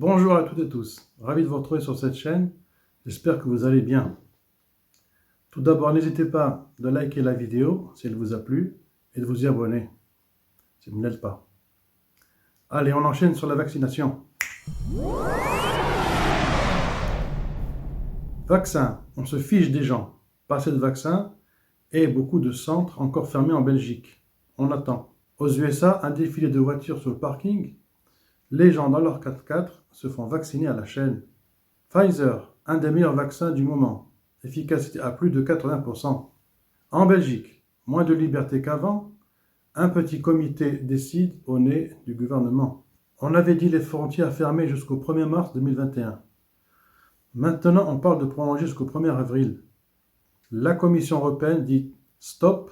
Bonjour à toutes et tous, ravi de vous retrouver sur cette chaîne, j'espère que vous allez bien. Tout d'abord, n'hésitez pas de liker la vidéo si elle vous a plu et de vous y abonner si vous ne l'êtes pas. Allez, on enchaîne sur la vaccination. Vaccin, on se fiche des gens, pas assez de vaccins et beaucoup de centres encore fermés en Belgique. On attend. Aux USA, un défilé de voitures sur le parking. Les gens dans leur 4x4 se font vacciner à la chaîne. Pfizer, un des meilleurs vaccins du moment, efficacité à plus de 80%. En Belgique, moins de liberté qu'avant, un petit comité décide au nez du gouvernement. On avait dit les frontières fermées jusqu'au 1er mars 2021. Maintenant, on parle de prolonger jusqu'au 1er avril. La Commission européenne dit stop,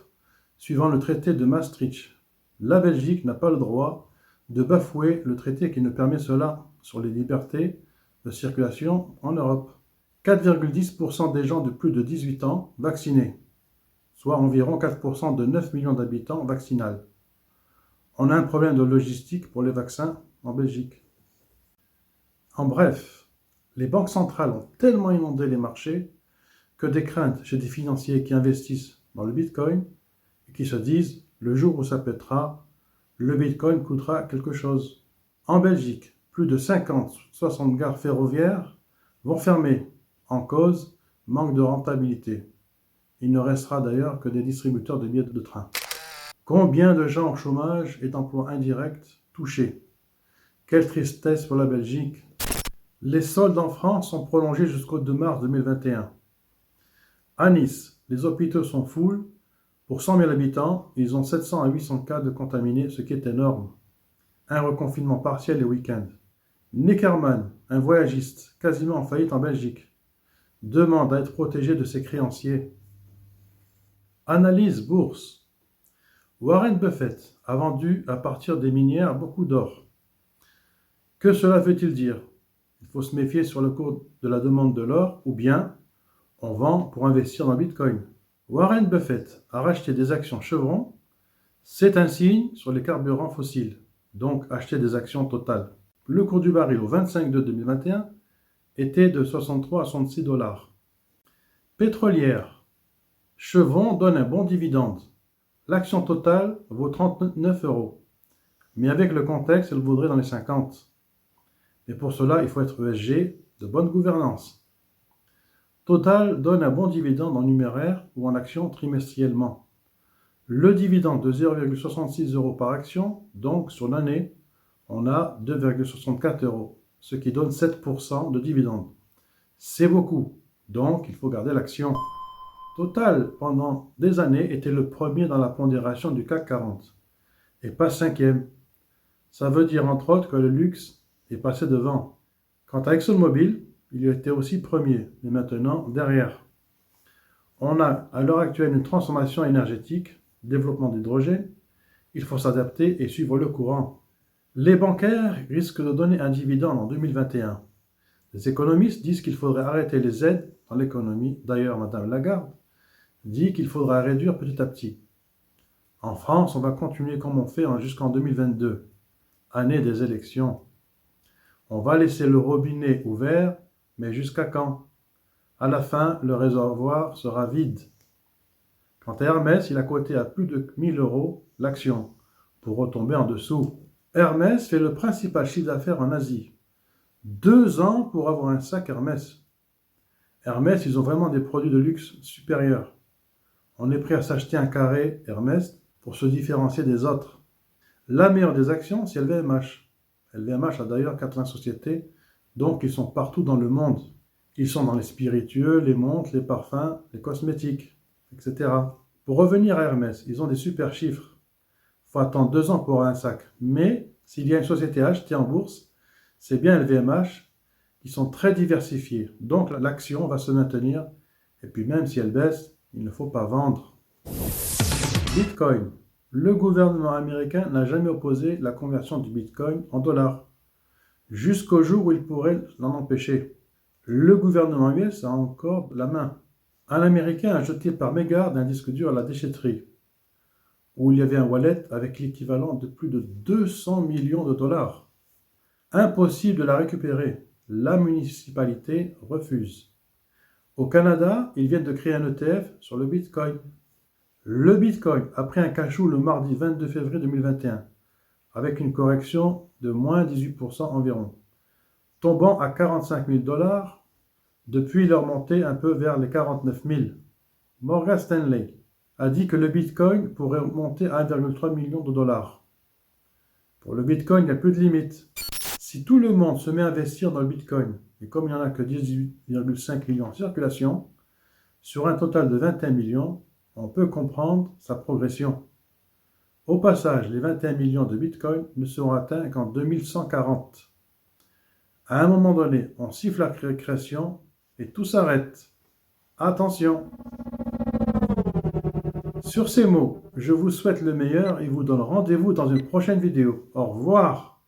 suivant le traité de Maastricht. La Belgique n'a pas le droit de bafouer le traité qui ne permet cela sur les libertés de circulation en Europe. 4,10% des gens de plus de 18 ans vaccinés, soit environ 4% de 9 millions d'habitants vaccinales. On a un problème de logistique pour les vaccins en Belgique. En bref, les banques centrales ont tellement inondé les marchés que des craintes chez des financiers qui investissent dans le Bitcoin et qui se disent « le jour où ça pètera, le Bitcoin coûtera quelque chose ». En Belgique, plus de 50-60 gares ferroviaires vont fermer, en cause manque de rentabilité. Il ne restera d'ailleurs que des distributeurs de billets de train. Combien de gens au chômage et d'emplois indirects touchés? Quelle tristesse pour la Belgique! Les soldes en France sont prolongés jusqu'au 2 mars 2021. À Nice, les hôpitaux sont full. Pour 100 000 habitants, ils ont 700 à 800 cas de contaminés, ce qui est énorme. Un reconfinement partiel les week-ends. Nick Herman, un voyagiste quasiment en faillite en Belgique, demande à être protégé de ses créanciers. Analyse bourse. Warren Buffett a vendu à partir des minières beaucoup d'or. Que cela veut-il dire? Il faut se méfier sur le cours de la demande de l'or ou bien on vend pour investir dans Bitcoin. Warren Buffett a racheté des actions Chevron. C'est un signe sur les carburants fossiles, donc acheter des actions Total. Le cours du baril au 25 de 2021 était de 63 à 66 dollars. Pétrolière. Chevron donne un bon dividende. L'action Total vaut 39 €. Mais avec le contexte, elle vaudrait dans les 50. Et pour cela, il faut être ESG, de bonne gouvernance. Total donne un bon dividende en numéraire ou en action trimestriellement. Le dividende de 0,66 € par action, donc sur l'année, on a 2,64 €, ce qui donne 7% de dividende. C'est beaucoup, donc il faut garder l'action. Total, pendant des années, était le premier dans la pondération du CAC 40, et pas cinquième. Ça veut dire entre autres que le luxe est passé devant. Quant à ExxonMobil, il était aussi premier, mais maintenant derrière. On a à l'heure actuelle une transformation énergétique, développement d'hydrogène. Il faut s'adapter et suivre le courant. Les bancaires risquent de donner un dividende en 2021. Les économistes disent qu'il faudrait arrêter les aides dans l'économie. D'ailleurs, Madame Lagarde dit qu'il faudra réduire petit à petit. En France, on va continuer comme on fait jusqu'en 2022, année des élections. On va laisser le robinet ouvert, mais jusqu'à quand? À la fin, le réservoir sera vide. Quant à Hermès, il a coté à plus de 1 000 € l'action, pour retomber en dessous. Hermès fait le principal chiffre d'affaires en Asie. 2 ans pour avoir un sac Hermès. Hermès, ils ont vraiment des produits de luxe supérieurs. On est prêt à s'acheter un carré Hermès pour se différencier des autres. La meilleure des actions, c'est LVMH. LVMH a d'ailleurs 80 sociétés, donc ils sont partout dans le monde. Ils sont dans les spiritueux, les montres, les parfums, les cosmétiques, etc. Pour revenir à Hermès, ils ont des super chiffres. Il faut attendre 2 ans pour avoir un sac. Mais s'il y a une société achetée en bourse, c'est bien LVMH. Ils sont très diversifiés. Donc l'action va se maintenir. Et puis même si elle baisse, il ne faut pas vendre. Bitcoin. Le gouvernement américain n'a jamais opposé la conversion du Bitcoin en dollars, jusqu'au jour où il pourrait l'en empêcher. Le gouvernement US a encore la main. Un Américain a jeté par mégarde un disque dur à la déchetterie, où il y avait un wallet avec l'équivalent de plus de 200 millions de dollars. Impossible de la récupérer. La municipalité refuse. Au Canada, ils viennent de créer un ETF sur le Bitcoin. Le Bitcoin a pris un cachot le mardi 22 février 2021, avec une correction de moins 18% environ, tombant à 45 000 $. Depuis, il est remonté un peu vers les 49 000. Morgan Stanley a dit que le Bitcoin pourrait monter à 1,3 million de dollars. Pour le Bitcoin, il n'y a plus de limite. Si tout le monde se met à investir dans le Bitcoin, et comme il n'y en a que 18,5 millions en circulation, sur un total de 21 millions, on peut comprendre sa progression. Au passage, les 21 millions de Bitcoin ne seront atteints qu'en 2140. À un moment donné, on siffle la création et tout s'arrête. Attention! Sur ces mots, je vous souhaite le meilleur et vous donne rendez-vous dans une prochaine vidéo. Au revoir!